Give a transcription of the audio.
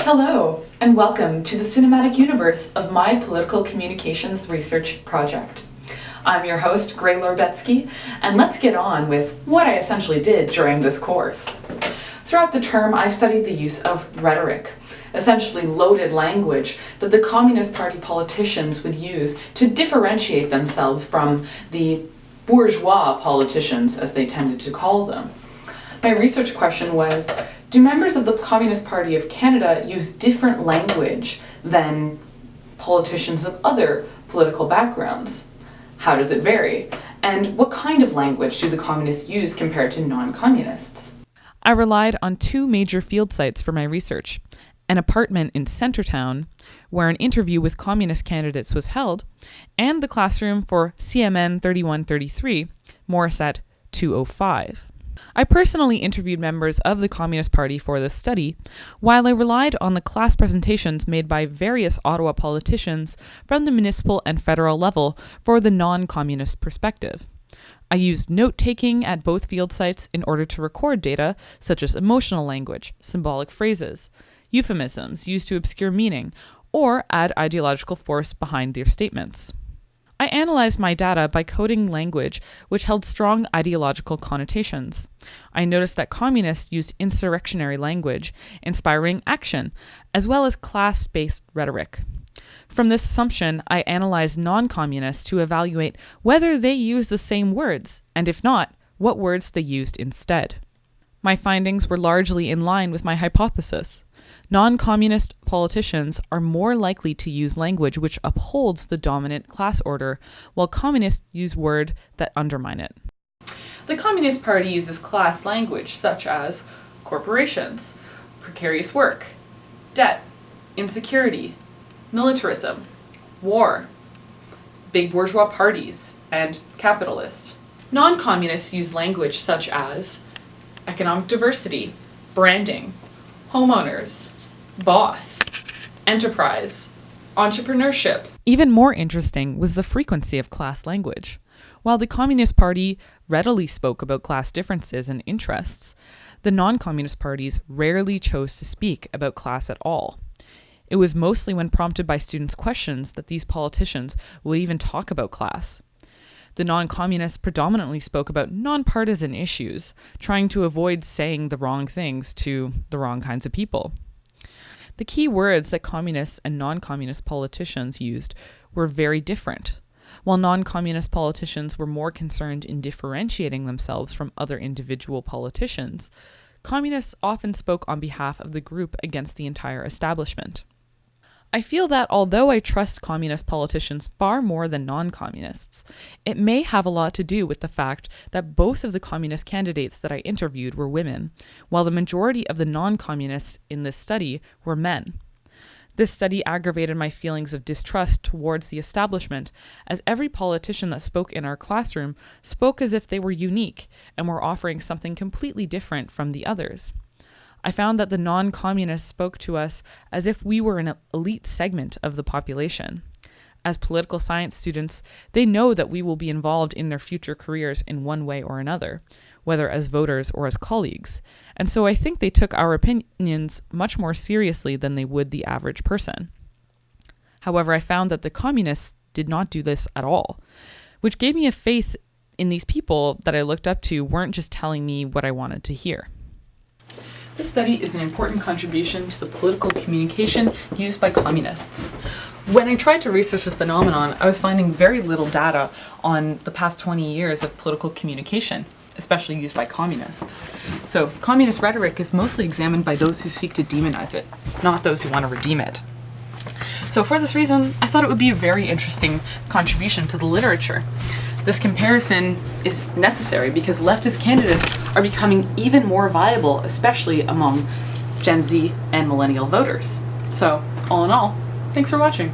Hello, and welcome to the cinematic universe of my political communications research project. I'm your host, Gray Lorbetsky, and let's get on with what I essentially did during this course. Throughout the term, I studied the use of rhetoric, essentially loaded language that the Communist Party politicians would use to differentiate themselves from the bourgeois politicians, as they tended to call them. My research question was, do members of the Communist Party of Canada use different language than politicians of other political backgrounds? How does it vary? And what kind of language do the communists use compared to non-communists? I relied on two major field sites for my research: an apartment in Centretown, where an interview with communist candidates was held, and the classroom for CMN 3133, Morissette 205. I personally interviewed members of the Communist Party for this study, while I relied on the class presentations made by various Ottawa politicians from the municipal and federal level for the non-communist perspective. I used note-taking at both field sites in order to record data such as emotional language, symbolic phrases, euphemisms used to obscure meaning, or add ideological force behind their statements. I analyzed my data by coding language which held strong ideological connotations. I noticed that communists used insurrectionary language, inspiring action, as well as class-based rhetoric. From this assumption, I analyzed non-communists to evaluate whether they used the same words, and if not, what words they used instead. My findings were largely in line with my hypothesis. Non-communist politicians are more likely to use language which upholds the dominant class order, while communists use words that undermine it. The Communist Party uses class language such as corporations, precarious work, debt, insecurity, militarism, war, big bourgeois parties, and capitalist. Non-communists use language such as economic diversity, branding, homeowners, boss, enterprise, entrepreneurship. Even more interesting was the frequency of class language. While the Communist Party readily spoke about class differences and interests, the non-communist parties rarely chose to speak about class at all. It was mostly when prompted by students' questions that these politicians would even talk about class. The non-communists predominantly spoke about non-partisan issues, trying to avoid saying the wrong things to the wrong kinds of people. The key words that communists and non-communist politicians used were very different. While non-communist politicians were more concerned in differentiating themselves from other individual politicians, communists often spoke on behalf of the group against the entire establishment. I feel that although I trust communist politicians far more than non-communists, it may have a lot to do with the fact that both of the communist candidates that I interviewed were women, while the majority of the non-communists in this study were men. This study aggravated my feelings of distrust towards the establishment, as every politician that spoke in our classroom spoke as if they were unique and were offering something completely different from the others. I found that the non-communists spoke to us as if we were an elite segment of the population. As political science students, they know that we will be involved in their future careers in one way or another, whether as voters or as colleagues, and so I think they took our opinions much more seriously than they would the average person. However, I found that the communists did not do this at all, which gave me a faith in these people that I looked up to weren't just telling me what I wanted to hear. This study is an important contribution to the political communication used by communists. When I tried to research this phenomenon, I was finding very little data on the past 20 years of political communication, especially used by communists. So, communist rhetoric is mostly examined by those who seek to demonize it, not those who want to redeem it. So for this reason, I thought it would be a very interesting contribution to the literature. This comparison is necessary because leftist candidates are becoming even more viable, especially among Gen Z and millennial voters. So, all in all, thanks for watching.